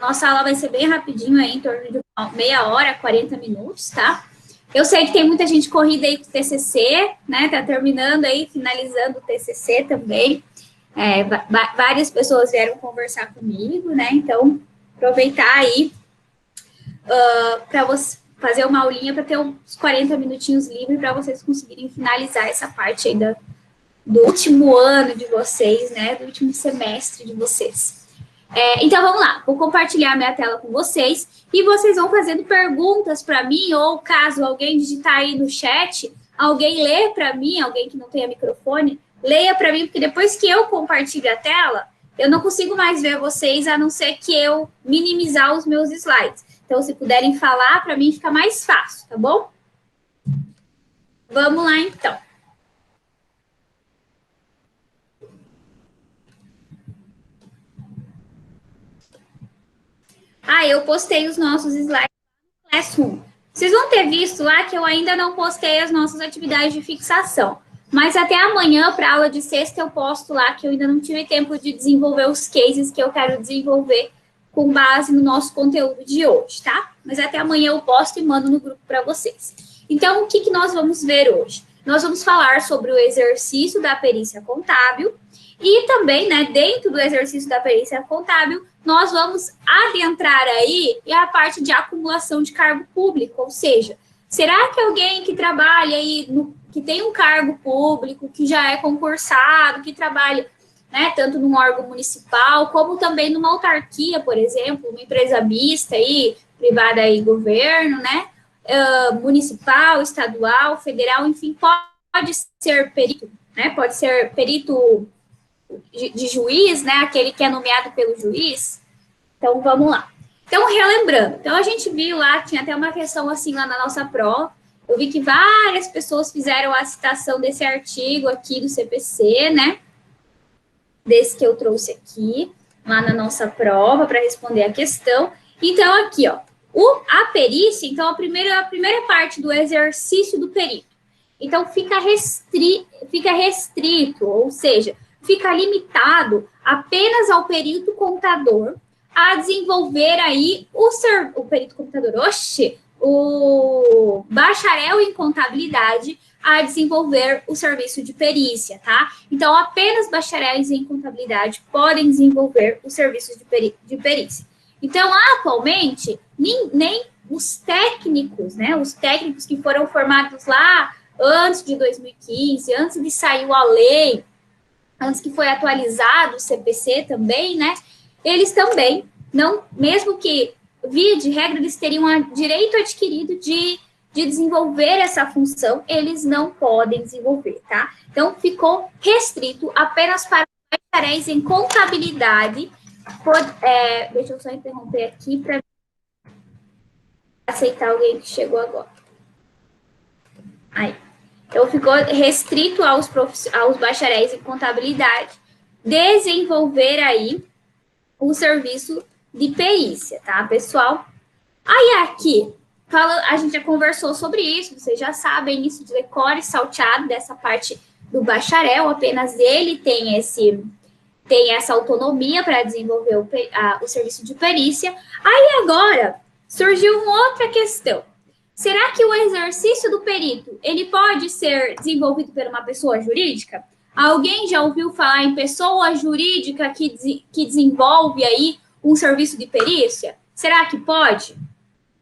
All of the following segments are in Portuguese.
Nossa aula vai ser bem rapidinho aí, em torno de meia hora, 40 minutos, tá? Eu sei que tem muita gente corrida aí com o TCC, né? Tá terminando aí, finalizando o TCC também. Várias pessoas vieram conversar comigo, né? Então, aproveitar aí para você fazer uma aulinha para ter uns 40 minutinhos livres para vocês conseguirem finalizar essa parte aí do último ano de vocês, né? Do último semestre de vocês. Então, vamos lá. Vou compartilhar minha tela com vocês e vocês vão fazendo perguntas para mim, ou caso alguém digitar aí no chat, alguém lê para mim, alguém que não tenha microfone, leia para mim, porque depois que eu compartilho a tela, eu não consigo mais ver vocês, a não ser que eu minimizar os meus slides. Então, se puderem falar, para mim fica mais fácil, tá bom? Vamos lá, então. Eu postei os nossos slides no Classroom. Vocês vão ter visto lá que eu ainda não postei as nossas atividades de fixação. Mas até amanhã, para a aula de sexta, eu posto lá que eu ainda não tive tempo de desenvolver os cases que eu quero desenvolver com base no nosso conteúdo de hoje, tá? Mas até amanhã eu posto e mando no grupo para vocês. Então, o que nós vamos ver hoje? Nós vamos falar sobre o exercício da perícia contábil e também, né, dentro do exercício da perícia contábil, nós vamos adentrar aí a parte de acumulação de cargo público, ou seja, será que alguém que trabalha aí, que tem um cargo público, que já é concursado, que trabalha, né, tanto num órgão municipal, como também numa autarquia, por exemplo, uma empresa mista aí, privada aí, governo, né, municipal, estadual, federal, enfim, pode ser perito, né, pode ser perito de juiz, né, aquele que é nomeado pelo juiz. Então, vamos lá. Então, relembrando, então a gente viu lá, tinha até uma questão assim lá na nossa prova, eu vi que várias pessoas fizeram a citação desse artigo aqui do CPC, né, desse que eu trouxe aqui, lá na nossa prova, para responder a questão. Então, aqui, ó, a perícia, então, a primeira parte do exercício do perito. Então, fica restrito, ou seja, fica limitado apenas ao perito contador a desenvolver aí o perito contador, o bacharel em contabilidade a desenvolver o serviço de perícia, tá? Então, apenas bacharéis em contabilidade podem desenvolver o serviço de perícia. Então, atualmente, nem os técnicos, né? Os técnicos que foram formados lá antes de 2015, antes de sair a lei, antes que foi atualizado o CPC também, né? Eles também, não, mesmo que, via de regra, eles teriam direito adquirido de desenvolver essa função, eles não podem desenvolver, tá? Então, ficou restrito apenas para bacharéis em contabilidade. Deixa eu só interromper aqui para aceitar alguém que chegou agora. Aí. Então, ficou restrito aos bacharéis em contabilidade desenvolver aí o serviço de perícia, tá, pessoal? Aí, aqui, a gente já conversou sobre isso, vocês já sabem isso de decore salteado dessa parte do bacharel, apenas ele tem essa autonomia para desenvolver o serviço de perícia. Aí, agora, surgiu uma outra questão. Será que o exercício do perito, ele pode ser desenvolvido por uma pessoa jurídica? Alguém já ouviu falar em pessoa jurídica que desenvolve aí um serviço de perícia? Será que pode?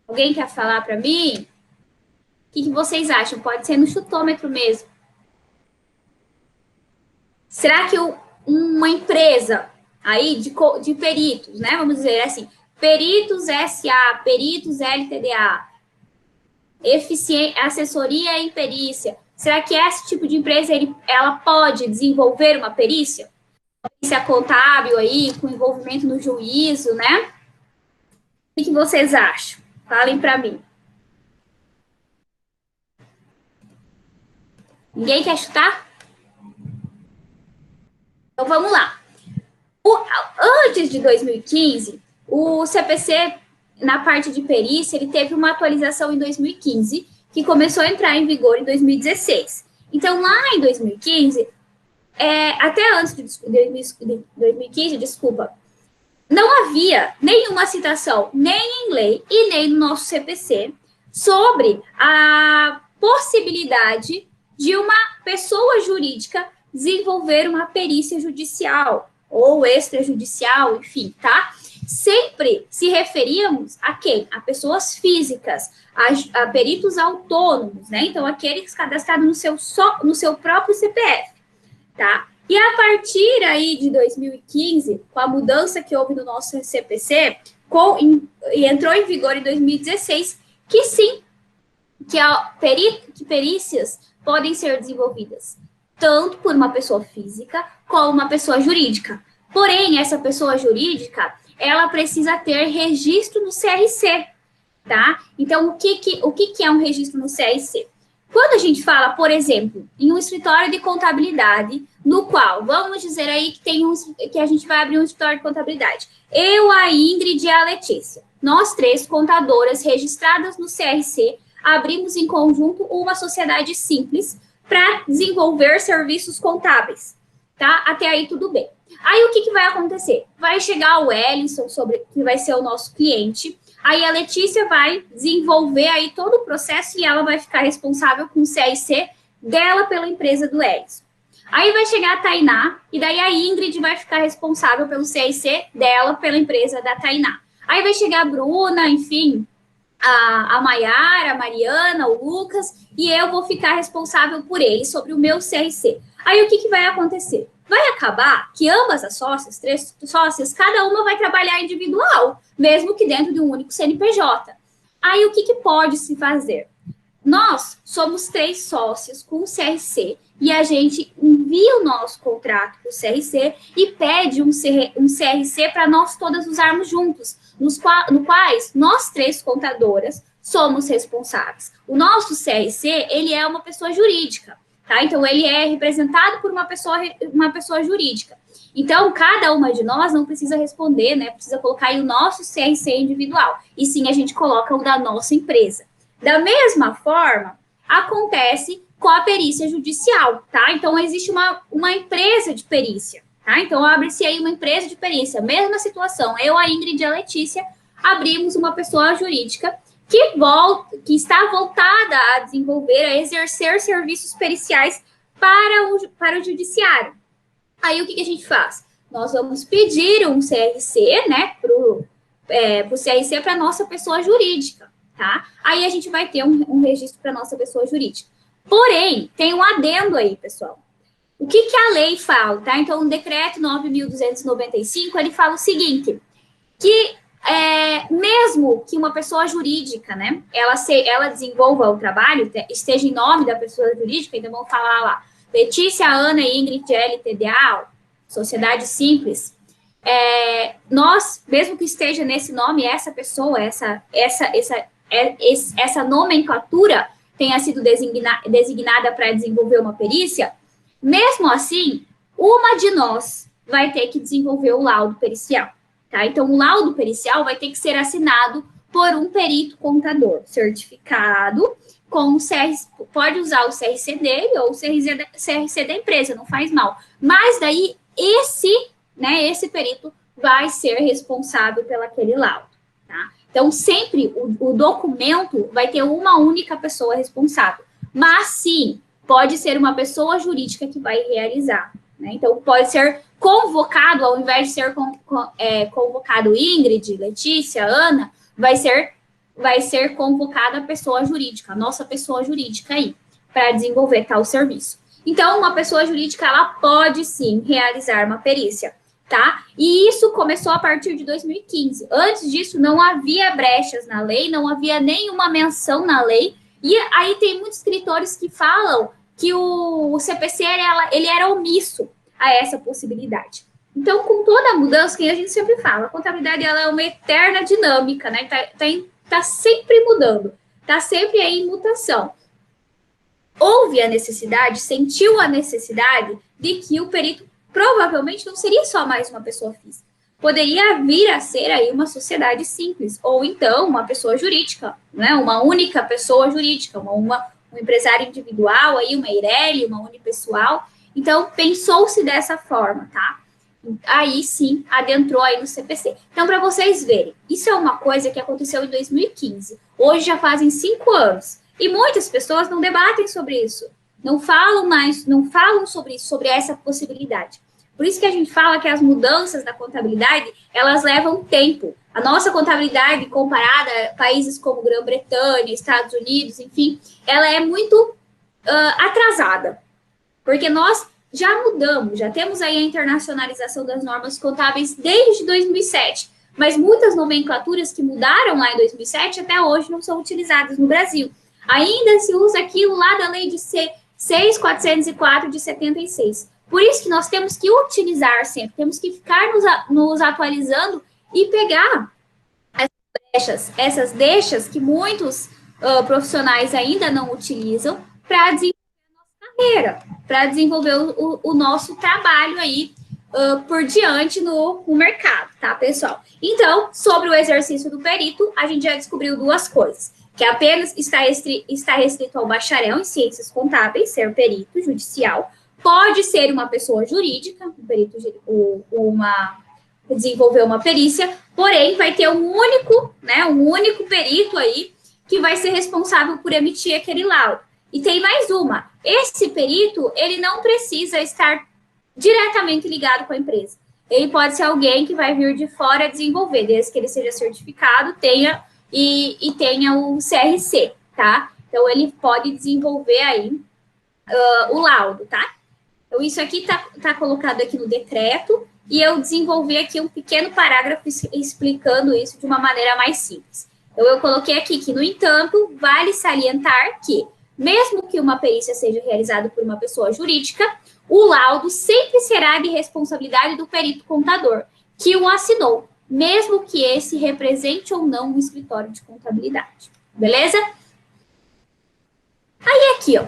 Alguém quer falar para mim? O que vocês acham? Pode ser no chutômetro mesmo. Será que uma empresa aí de peritos, né? Vamos dizer assim, Peritos SA, Peritos LTDA, assessoria em perícia. Será que esse tipo de empresa ela pode desenvolver uma perícia? Perícia contábil aí, com envolvimento no juízo, né? O que vocês acham? Falem para mim. Ninguém quer chutar? Então, vamos lá. Antes de 2015, o CPC, na parte de perícia, ele teve uma atualização em 2015, que começou a entrar em vigor em 2016. Então, lá em 2015, até antes de 2015, desculpa, não havia nenhuma citação, nem em lei e nem no nosso CPC, sobre a possibilidade de uma pessoa jurídica desenvolver uma perícia judicial ou extrajudicial, enfim, tá? Sempre se referíamos a quem? A pessoas físicas, a peritos autônomos, né? Então, aqueles cadastrados no seu próprio CPF, tá? E a partir aí de 2015, com a mudança que houve no nosso CPC, e entrou em vigor em 2016, que sim, que perícias podem ser desenvolvidas tanto por uma pessoa física como uma pessoa jurídica. Porém, essa pessoa jurídica, ela precisa ter registro no CRC, tá? Então, o que é um registro no CRC? Quando a gente fala, por exemplo, em um escritório de contabilidade, no qual, vamos dizer aí que a gente vai abrir um escritório de contabilidade. Eu, a Ingrid e a Letícia, nós três contadoras registradas no CRC, abrimos em conjunto uma sociedade simples para desenvolver serviços contábeis, tá? Até aí tudo bem. Aí o que vai acontecer? Vai chegar o Ellison, que vai ser o nosso cliente, aí a Letícia vai desenvolver aí todo o processo e ela vai ficar responsável com o CRC dela pela empresa do Ellison. Aí vai chegar a Tainá, e daí a Ingrid vai ficar responsável pelo CRC dela pela empresa da Tainá. Aí vai chegar a Bruna, enfim, a Maiara, a Mariana, o Lucas, e eu vou ficar responsável por eles, sobre o meu CRC. Aí o que vai acontecer? Vai acabar que ambas as sócias, 3 sócias, cada uma vai trabalhar individual, mesmo que dentro de um único CNPJ. Aí o que pode se fazer? Nós somos 3 sócios com o CRC e a gente envia o nosso contrato para o CRC e pede um CRC para nós todas usarmos juntos, no quais nós 3 contadoras somos responsáveis. O nosso CRC, ele é uma pessoa jurídica, tá? Então, ele é representado por uma pessoa jurídica. Então, cada uma de nós não precisa responder, né? Precisa colocar aí o nosso CRC individual. E sim, a gente coloca o da nossa empresa. Da mesma forma, acontece com a perícia judicial, tá? Então, existe uma empresa de perícia, tá? Então, abre-se aí uma empresa de perícia. Mesma situação, eu, a Ingrid e a Letícia, abrimos uma pessoa jurídica que está voltada a desenvolver, a exercer serviços periciais para o judiciário. Aí, o que a gente faz? Nós vamos pedir um CRC, né, para o CRC para a nossa pessoa jurídica, tá? Aí, a gente vai ter um registro para a nossa pessoa jurídica. Porém, tem um adendo aí, pessoal. O que a lei fala, tá? Então, o decreto 9.295, ele fala o seguinte, que mesmo que uma pessoa jurídica, né, ela desenvolva o trabalho, esteja em nome da pessoa jurídica, então vamos falar lá, Letícia, Ana e Ingrid LTDA, Sociedade Simples, nós, mesmo que esteja nesse nome, essa pessoa, essa nomenclatura tenha sido designada para desenvolver uma perícia, mesmo assim, uma de nós vai ter que desenvolver o laudo pericial. Tá? Então, o laudo pericial vai ter que ser assinado por um perito contador certificado, pode usar o CRC dele ou o CRC da empresa, não faz mal. Mas daí, esse perito vai ser responsável pelo aquele laudo. Tá? Então, sempre o documento vai ter uma única pessoa responsável. Mas, sim, pode ser uma pessoa jurídica que vai realizar. Né? Então, pode ser convocado, ao invés de ser convocado Ingrid, Letícia, Ana, vai ser convocada a pessoa jurídica, a nossa pessoa jurídica aí, para desenvolver tal serviço. Então, uma pessoa jurídica, ela pode, sim, realizar uma perícia, tá? E isso começou a partir de 2015. Antes disso, não havia brechas na lei, não havia nenhuma menção na lei, e aí tem muitos escritores que falam que o CPC, ele era omisso a essa possibilidade. Então, com toda a mudança, que a gente sempre fala, a contabilidade ela é uma eterna dinâmica, né? Tá sempre mudando, tá sempre aí em mutação. Houve a necessidade, sentiu a necessidade de que o perito provavelmente não seria só mais uma pessoa física. Poderia vir a ser aí uma sociedade simples, ou então uma pessoa jurídica, né? Uma única pessoa jurídica, um empresário individual, aí uma Eireli, uma unipessoal. Então, pensou-se dessa forma, tá? aí sim adentrou aí no CPC. Então, para vocês verem, isso é uma coisa que aconteceu em 2015. Hoje já fazem 5 anos. E muitas pessoas não debatem sobre isso. Não falam mais, não falam sobre isso, sobre essa possibilidade. Por isso que a gente fala que as mudanças da contabilidade, elas levam tempo. A nossa contabilidade, comparada a países como Grã-Bretanha, Estados Unidos, enfim, ela é muito atrasada. Porque nós já mudamos, já temos aí a internacionalização das normas contábeis desde 2007, mas muitas nomenclaturas que mudaram lá em 2007 até hoje não são utilizadas no Brasil. Ainda se usa aquilo lá da lei de 6.404 de 76. Por isso que nós temos que utilizar sempre, temos que ficar nos atualizando e pegar essas deixas que muitos profissionais ainda não utilizam para desenvolver carreira, para desenvolver o nosso trabalho aí por diante no mercado, tá, pessoal? Então, sobre o exercício do perito, a gente já descobriu duas coisas, que apenas está restrito ao bacharel em ciências contábeis, ser perito judicial, pode ser uma pessoa jurídica, um perito, desenvolver uma perícia, porém vai ter um único perito aí que vai ser responsável por emitir aquele laudo. E tem mais uma. Esse perito, ele não precisa estar diretamente ligado com a empresa. Ele pode ser alguém que vai vir de fora desenvolver, desde que ele seja certificado, tenha o CRC, tá? Então, ele pode desenvolver aí o laudo, tá? Então, isso aqui tá colocado aqui no decreto, e eu desenvolvi aqui um pequeno parágrafo explicando isso de uma maneira mais simples. Então, eu coloquei aqui que, no entanto, vale salientar que mesmo que uma perícia seja realizada por uma pessoa jurídica, o laudo sempre será de responsabilidade do perito contador, que o assinou, mesmo que esse represente ou não um escritório de contabilidade. Beleza? Aí aqui, ó,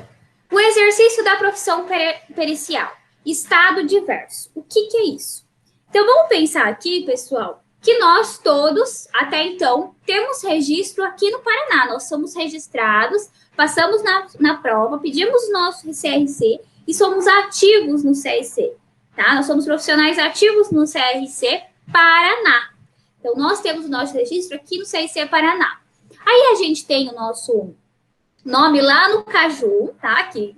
o exercício da profissão pericial, estado diverso. O que é isso? Então, vamos pensar aqui, pessoal, que nós todos, até então, temos registro aqui no Paraná. Nós somos registrados, passamos na prova, pedimos o nosso CRC e somos ativos no CRC, tá? Nós somos profissionais ativos no CRC Paraná. Então, nós temos o nosso registro aqui no CRC Paraná. Aí, a gente tem o nosso nome lá no Caju, tá? Que,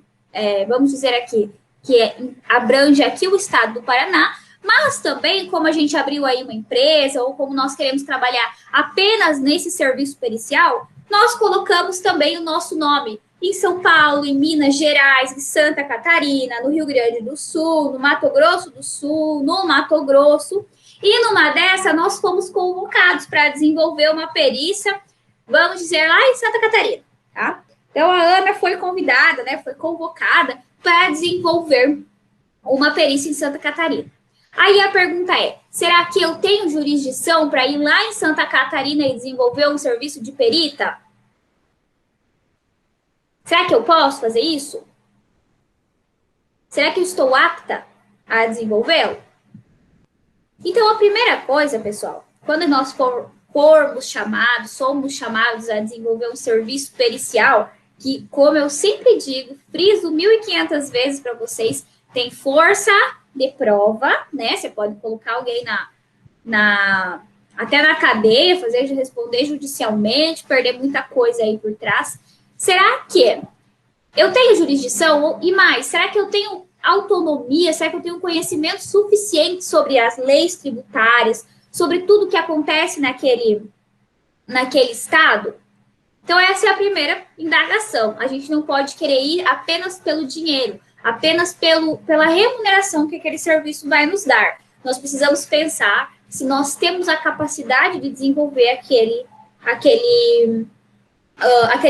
vamos dizer aqui, que abrange aqui o estado do Paraná, mas também, como a gente abriu aí uma empresa, ou como nós queremos trabalhar apenas nesse serviço pericial, nós colocamos também o nosso nome em São Paulo, em Minas Gerais, em Santa Catarina, no Rio Grande do Sul, no Mato Grosso do Sul, no Mato Grosso. E numa dessa, nós fomos convocados para desenvolver uma perícia, vamos dizer, lá em Santa Catarina, tá? Então, a Ana foi convidada, né, foi convocada para desenvolver uma perícia em Santa Catarina. Aí a pergunta é, será que eu tenho jurisdição para ir lá em Santa Catarina e desenvolver um serviço de perita? Será que eu posso fazer isso? Será que eu estou apta a desenvolvê-lo? Então, a primeira coisa, pessoal, quando nós somos chamados a desenvolver um serviço pericial, que, como eu sempre digo, friso 1.500 vezes para vocês, tem força de prova, né? Você pode colocar alguém até na cadeia, responder judicialmente, perder muita coisa aí por trás. Será que eu tenho jurisdição? E mais, será que eu tenho autonomia? Será que eu tenho conhecimento suficiente sobre as leis tributárias, sobre tudo que acontece naquele estado? Então, essa é a primeira indagação. A gente não pode querer ir apenas pelo dinheiro, apenas pela remuneração que aquele serviço vai nos dar. Nós precisamos pensar se nós temos a capacidade de desenvolver aquele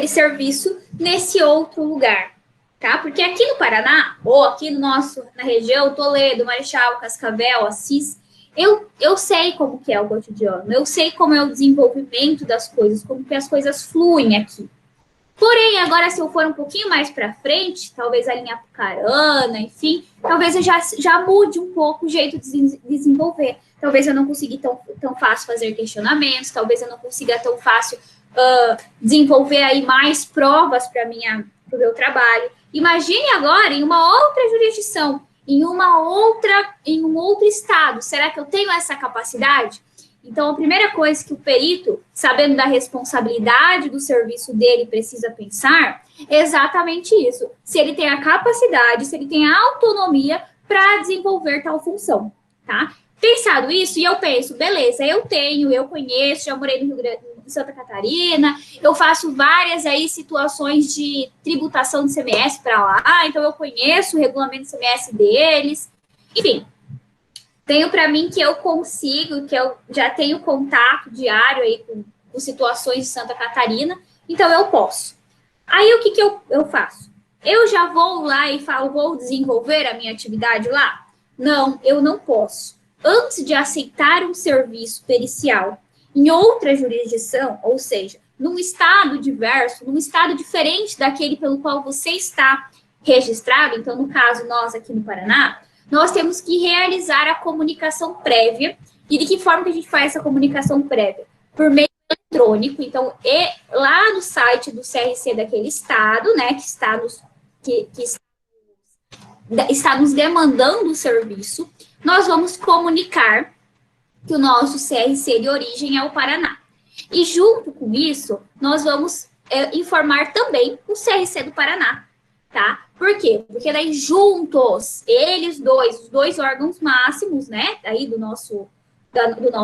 serviço nesse outro lugar, tá? Porque aqui no Paraná, ou aqui na região, Toledo, Marechal, Cascavel, Assis, eu sei como que é o cotidiano, eu sei como é o desenvolvimento das coisas, como que as coisas fluem aqui. Porém, agora, se eu for um pouquinho mais para frente, talvez a linha Apucarana, enfim, talvez eu já mude um pouco o jeito de desenvolver. Talvez eu não consiga tão fácil fazer questionamentos, talvez eu não consiga tão fácil desenvolver aí mais provas para o meu trabalho. Imagine agora em uma outra jurisdição, em um outro estado. Será que eu tenho essa capacidade? Então, a primeira coisa que o perito, sabendo da responsabilidade do serviço dele, precisa pensar é exatamente isso. Se ele tem a capacidade, se ele tem a autonomia para desenvolver tal função, tá? Pensado isso, e eu penso, beleza, eu conheço, já morei no Rio Grande, em Santa Catarina, eu faço várias aí situações de tributação de CMS para lá, então eu conheço o regulamento do CMS deles, enfim, tenho para mim que eu consigo, que eu já tenho contato diário aí com situações de Santa Catarina, então eu posso. Aí o que eu faço? Eu já vou lá e falo, vou desenvolver a minha atividade lá? Não, eu não posso. Antes de aceitar um serviço pericial em outra jurisdição, ou seja, num estado diverso, num estado diferente daquele pelo qual você está registrado, então, no caso, nós aqui no Paraná, nós temos que realizar a comunicação prévia. E de que forma que a gente faz essa comunicação prévia? Por meio eletrônico. Então, lá no site do CRC daquele estado, né, que está nos demandando o serviço, nós vamos comunicar que o nosso CRC de origem é o Paraná. E junto com isso, nós vamos informar também o CRC do Paraná, tá? Por quê? Porque daí juntos, os dois órgãos máximos, né, aí do nosso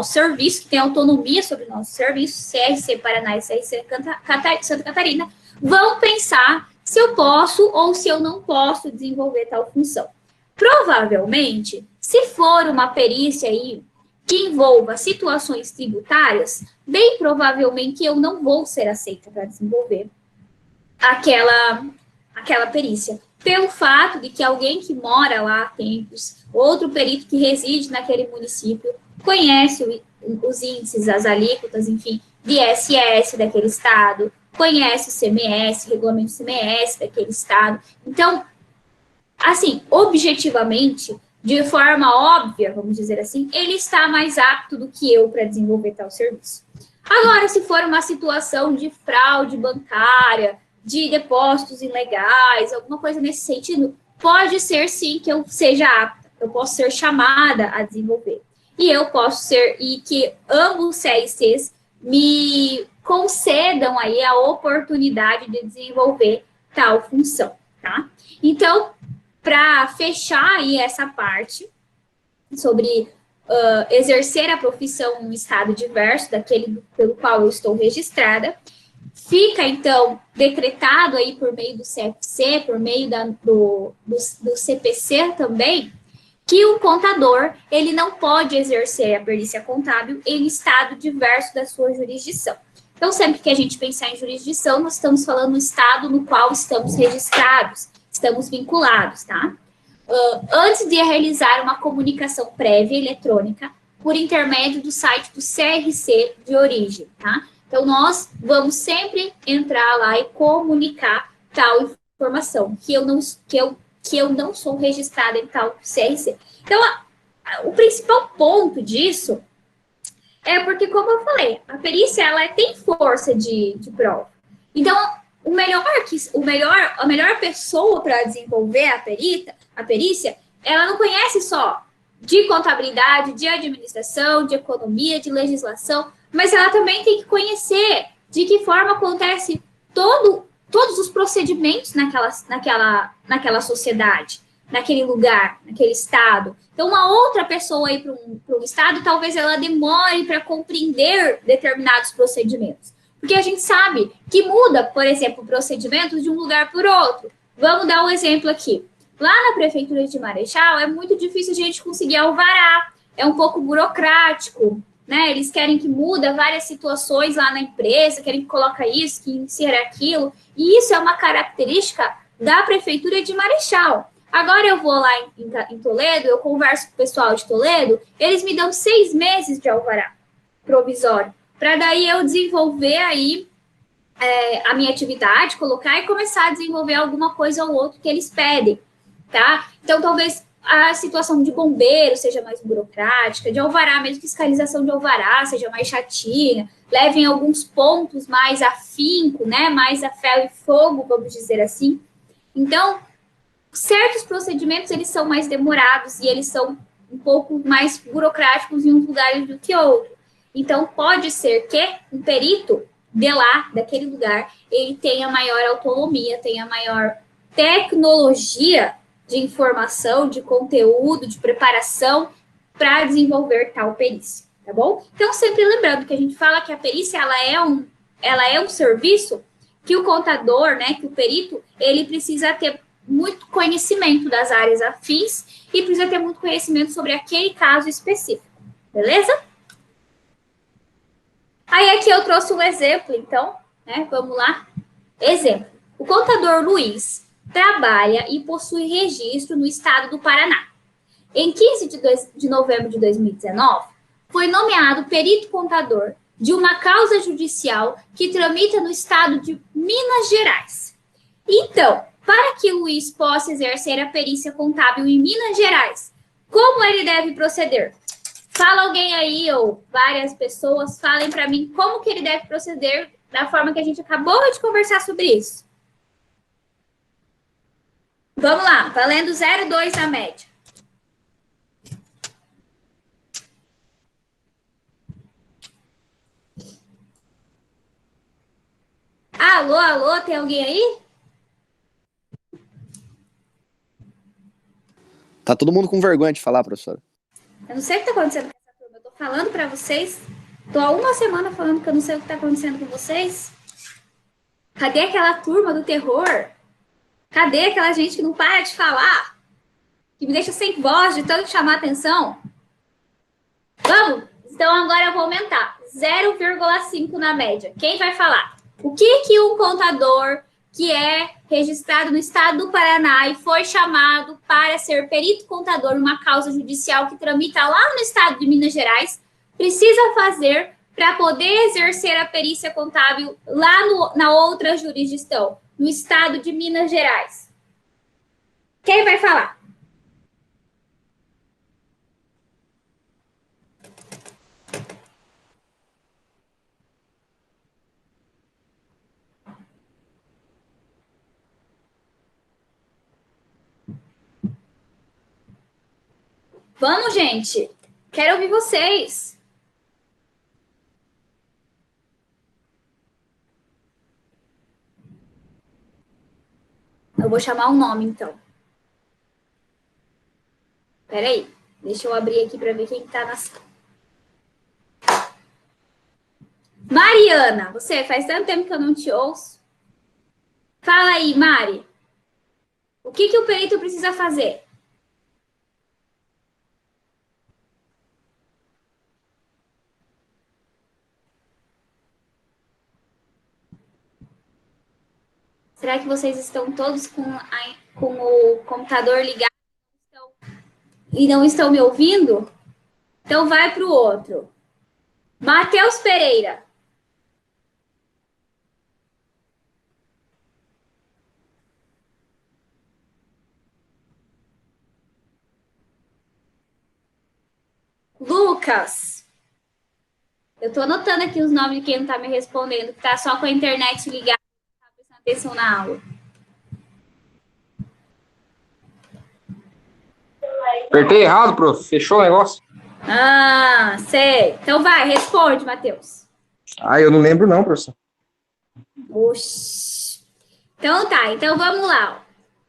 serviço, que tem autonomia sobre o nosso serviço, CRC Paraná e CRC Santa Catarina, vão pensar se eu posso ou se eu não posso desenvolver tal função. Provavelmente, se for uma perícia aí que envolva situações tributárias, bem provavelmente eu não vou ser aceita para desenvolver aquela perícia. Pelo fato de que alguém que mora lá há tempos, outro perito que reside naquele município, conhece os índices, as alíquotas, enfim, de ISS daquele estado, conhece o CMS, regulamento CMS daquele estado. Então, assim, objetivamente, de forma óbvia, vamos dizer assim, ele está mais apto do que eu para desenvolver tal serviço. Agora, se for uma situação de fraude bancária, de depósitos ilegais, alguma coisa nesse sentido, pode ser sim que eu seja apta, eu posso ser chamada a desenvolver. E eu posso ser, e que ambos os CRCs me concedam aí a oportunidade de desenvolver tal função, tá? Então, para fechar aí essa parte sobre exercer a profissão em um estado diverso daquele pelo qual eu estou registrada, fica, então, decretado aí por meio do CFC, por meio do CPC também, que o contador, ele não pode exercer a perícia contábil em estado diverso da sua jurisdição. Então, sempre que a gente pensar em jurisdição, nós estamos falando do estado no qual estamos registrados, estamos vinculados, tá? Antes de realizar uma comunicação prévia eletrônica por intermédio do site do CRC de origem, tá? Então, nós vamos sempre entrar lá e comunicar tal informação, que eu não sou registrada em tal CRC. Então, o principal ponto disso é porque, como eu falei, a perícia, ela tem força de prova. Então, a melhor pessoa para desenvolver a perícia, ela não conhece só de contabilidade, de administração, de economia, de legislação, mas ela também tem que conhecer de que forma acontece todos os procedimentos naquela sociedade, naquele lugar, naquele estado. Então, uma outra pessoa aí para um estado, talvez ela demore para compreender determinados procedimentos. Porque a gente sabe que muda, por exemplo, procedimentos de um lugar para outro. Vamos dar um exemplo aqui. Lá na Prefeitura de Marechal, é muito difícil a gente conseguir alvará. É um pouco burocrático, né? Eles querem que muda várias situações lá na empresa, querem que coloque isso, que insira aquilo. E isso é uma característica da Prefeitura de Marechal. Agora eu vou lá em Toledo, eu converso com o pessoal de Toledo, eles me dão 6 meses de alvará provisório, para daí eu desenvolver aí a minha atividade, colocar e começar a desenvolver alguma coisa ou outra que eles pedem, tá? Então, talvez a situação de bombeiro seja mais burocrática, de alvará, mesmo fiscalização de alvará seja mais chatinha, levem alguns pontos mais afinco, né? Mais a ferro e fogo, vamos dizer assim. Então, certos procedimentos, eles são mais demorados e eles são um pouco mais burocráticos em uns lugares do que outros. Então, pode ser que um perito de lá, daquele lugar, ele tenha maior autonomia, tenha maior tecnologia de informação, de conteúdo, de preparação para desenvolver tal perícia, tá bom? Então, sempre lembrando que a gente fala que a perícia, ela é um serviço que o contador, né, que o perito, ele precisa ter muito conhecimento das áreas afins e precisa ter muito conhecimento sobre aquele caso específico, beleza? Aí aqui eu trouxe um exemplo, então, né, vamos lá. Exemplo, o contador Luiz trabalha e possui registro no estado do Paraná. Em 15 de novembro de 2019, foi nomeado perito contador de uma causa judicial que tramita no estado de Minas Gerais. Então, para que Luiz possa exercer a perícia contábil em Minas Gerais, como ele deve proceder? Fala alguém aí, ou várias pessoas, falem para mim como que ele deve proceder da forma que a gente acabou de conversar sobre isso. Vamos lá, valendo 0,2 a média. Alô, alô, tem alguém aí? Tá todo mundo com vergonha de falar, professora. Eu não sei o que está acontecendo com essa turma. Eu tô falando para vocês. Tô há uma semana falando que eu não sei o que está acontecendo com vocês. Cadê aquela turma do terror? Cadê aquela gente que não para de falar? Que me deixa sem voz de tanto chamar atenção? Vamos? Então agora eu vou aumentar. 0,5 na média. Quem vai falar? O que um contador que é registrado no estado do Paraná e foi chamado para ser perito contador numa causa judicial que tramita lá no estado de Minas Gerais precisa fazer para poder exercer a perícia contábil lá na outra jurisdição, no estado de Minas Gerais? Quem vai falar? Vamos, gente. Quero ouvir vocês. Eu vou chamar um nome, então. Peraí. Deixa eu abrir aqui para ver quem está na sala. Mariana, você, faz tanto tempo que eu não te ouço. Fala aí, Mari. O que o perito precisa fazer? Será que vocês estão todos com o computador ligado e não estão me ouvindo? Então vai para o outro. Matheus Pereira. Lucas. Eu estou anotando aqui os nomes de quem não está me respondendo, que está só com a internet ligada, não está prestando atenção na aula. Apertei errado, prof. Fechou o negócio. Ah, sei. Então vai, responde, Matheus. Ah, eu não lembro não, professor. Oxi. Então tá, então vamos lá.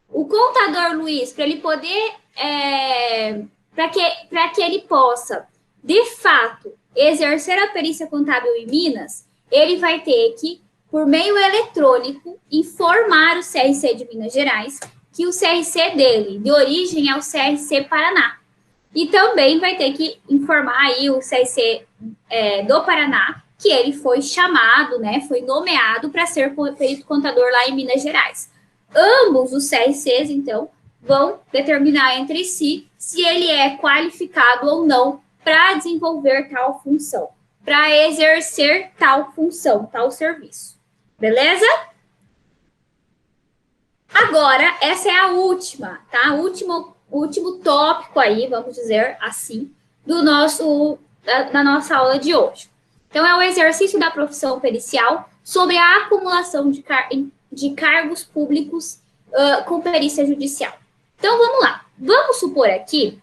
O contador Luiz, para ele poder, para que ele possa, de fato, exercer a perícia contábil em Minas, ele vai ter que, por meio eletrônico, informar o CRC de Minas Gerais que o CRC dele, de origem, é o CRC Paraná. E também vai ter que informar aí o CRC do Paraná que ele foi chamado, né, foi nomeado para ser perito contador lá em Minas Gerais. Ambos os CRCs, então, vão determinar entre si se ele é qualificado ou não para desenvolver tal função, para exercer tal função, tal serviço. Beleza? Agora, essa é a última, tá? O último tópico aí, vamos dizer assim, da nossa aula de hoje. Então, é o exercício da profissão pericial sobre a acumulação de cargos públicos com perícia judicial. Então, vamos lá. Vamos supor aqui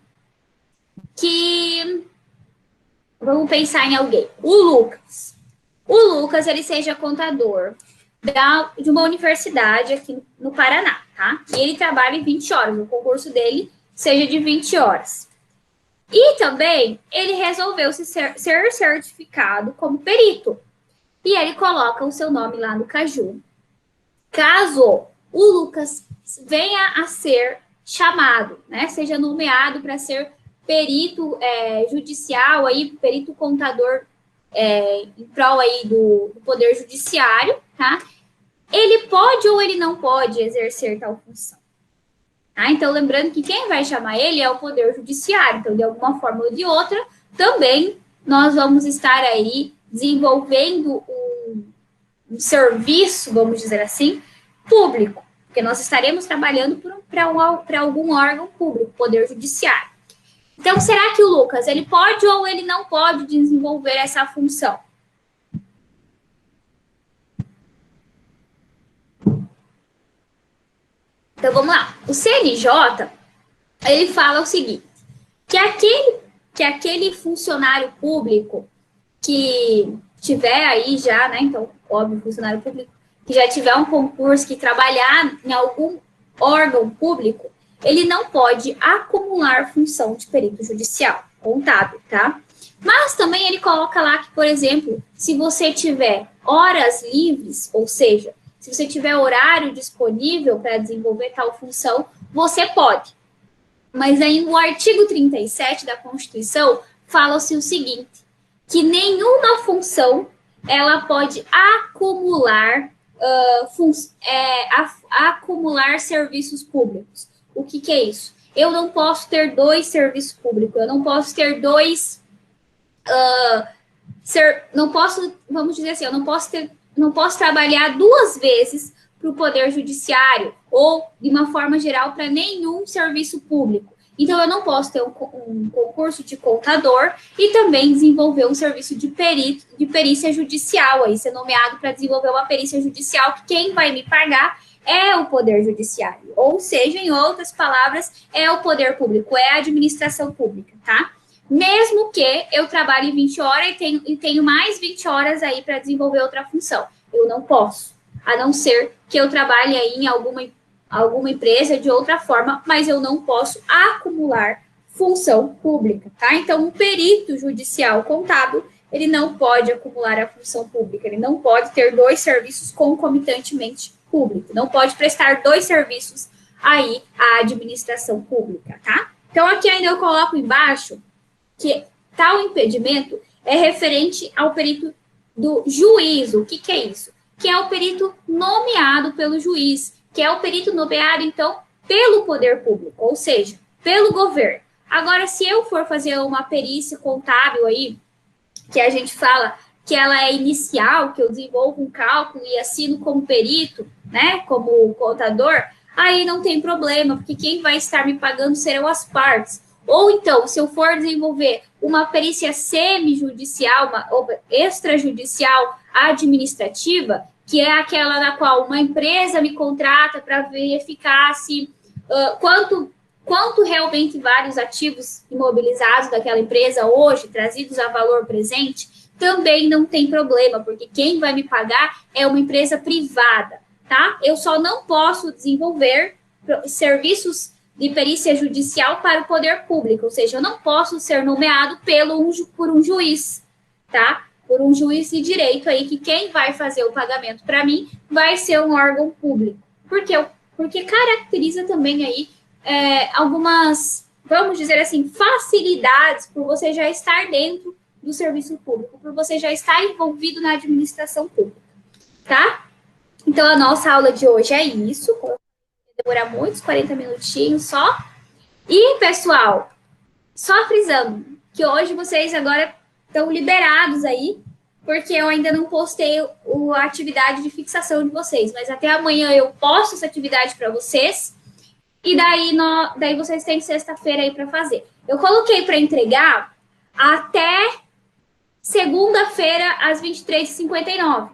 que... Vamos pensar em alguém. O Lucas. O Lucas, ele seja contador de uma universidade aqui no Paraná, tá? E ele trabalha em 20 horas. O concurso dele seja de 20 horas. E também, ele resolveu ser certificado como perito. E ele coloca o seu nome lá no Caju. Caso o Lucas venha a ser chamado, né? Seja nomeado para ser perito judicial, aí, perito contador em prol aí do Poder Judiciário, tá? Ele pode ou ele não pode exercer tal função. Tá? Então, lembrando que quem vai chamar ele é o Poder Judiciário. Então, de alguma forma ou de outra, também nós vamos estar aí desenvolvendo um serviço, vamos dizer assim, público, porque nós estaremos trabalhando para algum órgão público, Poder Judiciário. Então, será que o Lucas, ele pode ou ele não pode desenvolver essa função? Então, vamos lá. O CNJ, ele fala o seguinte, que aquele funcionário público que tiver aí já, né, então, óbvio, funcionário público, que já tiver um concurso, que trabalhar em algum órgão público, ele não pode acumular função de perito judicial, contábil, tá? Mas também ele coloca lá que, por exemplo, se você tiver horas livres, ou seja, se você tiver horário disponível para desenvolver tal função, você pode. Mas aí no artigo 37 da Constituição, fala-se o seguinte, que nenhuma função ela pode acumular, acumular serviços públicos. O que é isso? Eu não posso ter 2 serviços públicos, eu não posso ter 2... não posso, vamos dizer assim, eu não posso trabalhar 2 vezes para o Poder Judiciário ou, de uma forma geral, para nenhum serviço público. Então, eu não posso ter um concurso de contador e também desenvolver um serviço de perícia judicial, aí ser nomeado para desenvolver uma perícia judicial, que quem vai me pagar é o Poder Judiciário. Ou seja, em outras palavras, é o poder público, é a administração pública, tá? Mesmo que eu trabalhe 20 horas e tenho mais 20 horas aí para desenvolver outra função. Eu não posso, a não ser que eu trabalhe aí em alguma empresa de outra forma, mas eu não posso acumular função pública, tá? Então, um perito judicial contábil, ele não pode acumular a função pública, ele não pode ter 2 serviços concomitantemente públicos, não pode prestar 2 serviços aí à administração pública, tá? Então, aqui ainda eu coloco embaixo que tal impedimento é referente ao perito do juízo. O que é isso? Que é o perito nomeado pelo juiz, que é o perito nomeado, então, pelo poder público, ou seja, pelo governo. Agora, se eu for fazer uma perícia contábil aí, que a gente fala que ela é inicial, que eu desenvolvo um cálculo e assino como perito, né, como contador, aí não tem problema, porque quem vai estar me pagando serão as partes. Ou então, se eu for desenvolver uma perícia semijudicial, ou extrajudicial administrativa, que é aquela na qual uma empresa me contrata para verificar se quanto realmente vale os ativos imobilizados daquela empresa hoje, trazidos a valor presente, também não tem problema, porque quem vai me pagar é uma empresa privada, tá? Eu só não posso desenvolver serviços de perícia judicial para o poder público, ou seja, eu não posso ser nomeado por um juiz, tá? Por um juiz de direito aí, que quem vai fazer o pagamento para mim vai ser um órgão público. Por quê? Porque caracteriza também aí algumas, vamos dizer assim, facilidades por você já estar dentro do serviço público, por você já estar envolvido na administração pública, tá? Então, a nossa aula de hoje é isso. Vai demorar muitos 40 minutinhos só. E, pessoal, só frisando que hoje vocês agora estão liberados aí, porque eu ainda não postei a atividade de fixação de vocês, mas até amanhã eu posto essa atividade para vocês, e daí vocês têm sexta-feira aí para fazer. Eu coloquei para entregar até segunda-feira, às 23h59.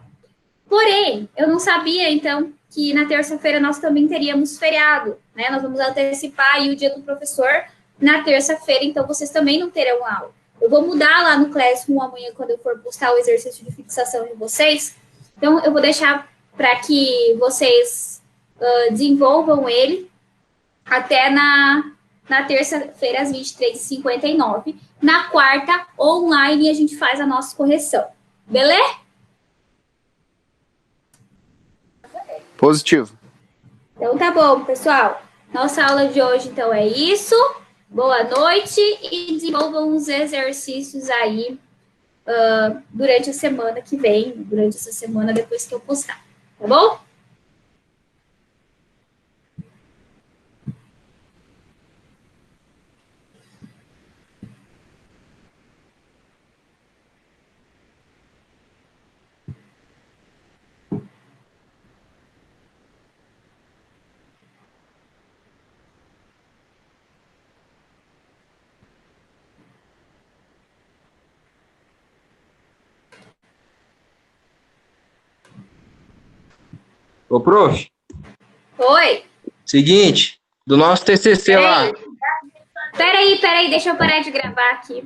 Porém, eu não sabia, então, que na terça-feira nós também teríamos feriado, né? Nós vamos antecipar aí o dia do professor na terça-feira, então vocês também não terão aula. Eu vou mudar lá no Classroom amanhã, quando eu for postar o exercício de fixação de vocês. Então, eu vou deixar para que vocês desenvolvam ele até na terça-feira, às 23h59. Na quarta, online, a gente faz a nossa correção. Beleza? Positivo. Então, tá bom, pessoal. Nossa aula de hoje, então, é isso. Boa noite e desenvolvam os exercícios aí durante a semana que vem, durante essa semana depois que eu postar. Tá bom? Ô, prof, Oi. seguinte, do nosso TCC lá. Peraí, deixa eu parar de gravar aqui.